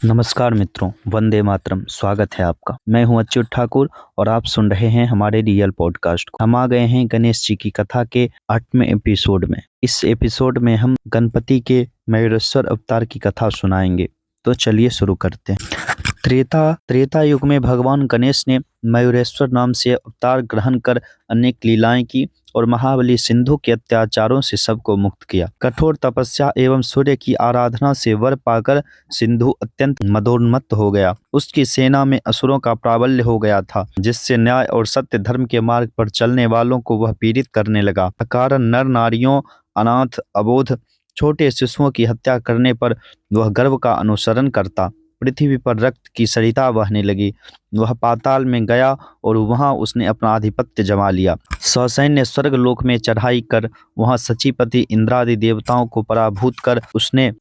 नमस्कार मित्रों, वंदे मातरम। स्वागत है आपका। मैं हूं अच्युत ठाकुर और आप सुन रहे हैं हमारे रियल पॉडकास्ट को। हम आ गए हैं गणेश जी की कथा के 8वें एपिसोड में। इस एपिसोड में हम गणपति के मयूरेश्वर अवतार की कथा सुनाएंगे। तो चलिए शुरू करते हैं। त्रेता युग में भगवान गणेश ने मयूरेश्वर नाम से अवतार ग्रहण कर अनेक लीलाएं की और महाबली सिंधु के अत्याचारों से सबको मुक्त किया। कठोर तपस्या एवं सूर्य की आराधना से वर पाकर सिंधु अत्यंत मदोन्मत्त हो गया। उसकी सेना में असुरों का प्राबल्य हो गया था, जिससे न्याय और सत्य धर्म के मार्ग पर चलने वालों को वह पीड़ित करने लगा। कारण नर नारियों, अनाथ, अबोध, छोटे शिशुओं की हत्या करने पर वह गर्व का अनुसरण करता। पृथ्वी पर रक्त की सरिता बहने लगी। वह पाताल में गया और वहां उसने अपना आधिपत्य जमा लिया। ससैन्य स्वर्ग लोक में चढ़ाई कर वहां सचीपति इंद्रादि देवताओं को पराभूत कर उसने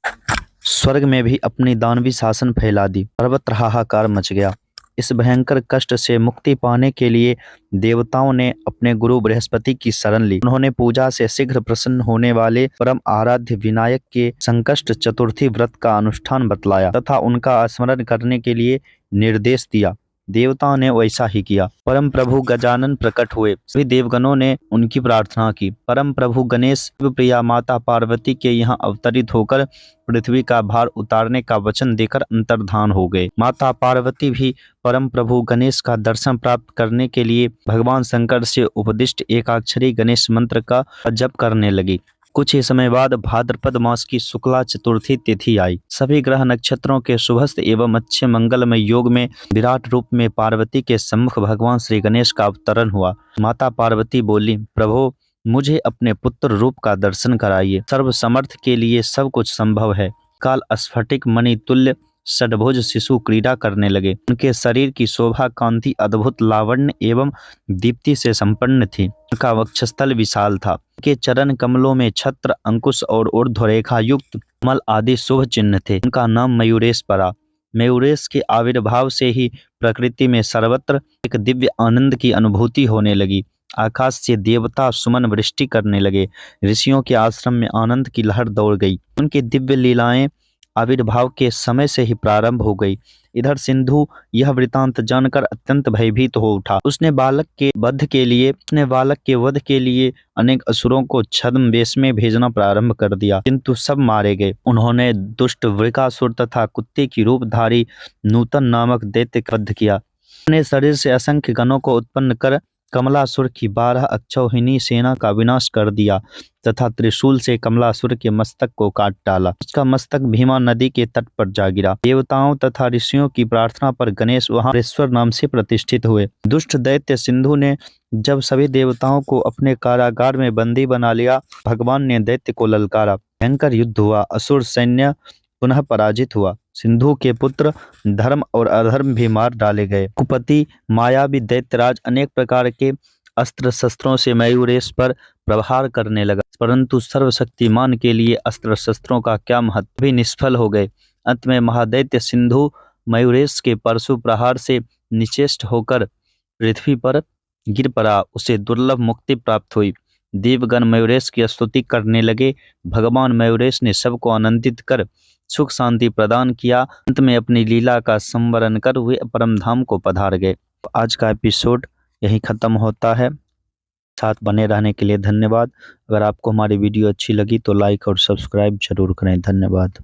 स्वर्ग में भी अपनी दानवी शासन फैला दी। सर्वत्र हाहाकार मच गया। इस भयंकर कष्ट से मुक्ति पाने के लिए देवताओं ने अपने गुरु बृहस्पति की शरण ली। उन्होंने पूजा से शीघ्र प्रसन्न होने वाले परम आराध्य विनायक के संकष्ट चतुर्थी व्रत का अनुष्ठान बतलाया तथा उनका स्मरण करने के लिए निर्देश दिया। देवताओं ने वैसा ही किया। परम प्रभु गजानन प्रकट हुए। सभी देवगणों ने उनकी प्रार्थना की। परम प्रभु गणेश प्रिया माता पार्वती के यहाँ अवतरित होकर पृथ्वी का भार उतारने का वचन देकर अंतर्धान हो गए। माता पार्वती भी परम प्रभु गणेश का दर्शन प्राप्त करने के लिए भगवान शंकर से उपदिष्ट एकाक्षरी गणेश मंत्र का जप करने लगी। कुछ ही समय बाद भाद्रपद मास की शुक्ला चतुर्थी तिथि आई। सभी ग्रह नक्षत्रों के शुभस्थ एवं अच्छे मंगलमय योग में विराट रूप में पार्वती के सम्मुख भगवान श्री गणेश का अवतरण हुआ। माता पार्वती बोली, प्रभु मुझे अपने पुत्र रूप का दर्शन कराइए। सर्व समर्थ के लिए सब कुछ संभव है। काल स्फटिक मणि तुल्य षडभुज शिशु क्रीड़ा करने लगे। उनके शरीर की शोभा कांति अद्भुत लावण्य एवं दीप्ति से संपन्न थी। उनका वक्षस्थल विशाल था। उनके चरण कमलों में छत्र, अंकुश और ऊर्ध्वरेखा युक्त कमल आदि शुभ चिन्ह थे। उनका नाम मयूरेश पड़ा। मयूरेश के आविर्भाव से ही प्रकृति में सर्वत्र एक दिव्य आनंद की अनुभूति होने लगी। आकाश से देवता सुमन वृष्टि करने लगे। ऋषियों के आश्रम में आनंद की लहर दौड़ गई। उनकी दिव्य लीलाएं आविर्भाव के समय से ही प्रारंभ हो गई। इधर सिंधु यह वृतांत जानकर अत्यंत भयभीत हो उठा। उसने बालक के वध के लिए अनेक असुरों को छद्म वेश में भेजना प्रारंभ कर दिया, किंतु सब मारे गए। उन्होंने दुष्ट वृकासुर तथा कुत्ते की रूपधारी नूतन नामक दैत्य का वध किया। अपने शरीर से असंख्य गणों को उत्पन्न कर कमलासुर की 12 अक्षौहिणी सेना का विनाश कर दिया तथा त्रिशूल से कमलासुर के मस्तक को काट डाला। उसका मस्तक भीमा नदी के तट पर जा गिरा। देवताओं तथा ऋषियों की प्रार्थना पर गणेश वहां मयूरेश्वर नाम से प्रतिष्ठित हुए। दुष्ट दैत्य सिंधु ने जब सभी देवताओं को अपने कारागार में बंदी बना लिया, भगवान ने दैत्य को ललकारा। भयंकर युद्ध हुआ। असुर सैन्य पुनः पराजित हुआ। सिंधु के पुत्र धर्म और अधर्म भी मार डाले गए। कुपति मायावी दैत्यराज अनेक प्रकार के अस्त्र शस्त्रों से मयूरेश पर प्रहार करने लगा, परंतु सर्वशक्तिमान के लिए अस्त्र शस्त्रों का क्या महत्व, भी निष्फल हो गए। अंत में महादैत्य सिंधु मयूरेश के परशु प्रहार से निश्चेष्ट होकर पृथ्वी पर गिर पड़ा। उसे दुर्लभ मुक्ति प्राप्त हुई। देवगण मयूरेश की स्तुति करने लगे। भगवान मयूरेश ने सबको आनंदित कर सुख शांति प्रदान किया। अंत में अपनी लीला का संवरण कर वे परम धाम को पधार गए। आज का एपिसोड यहीं खत्म होता है। साथ बने रहने के लिए धन्यवाद। अगर आपको हमारी वीडियो अच्छी लगी तो लाइक और सब्सक्राइब जरूर करें। धन्यवाद।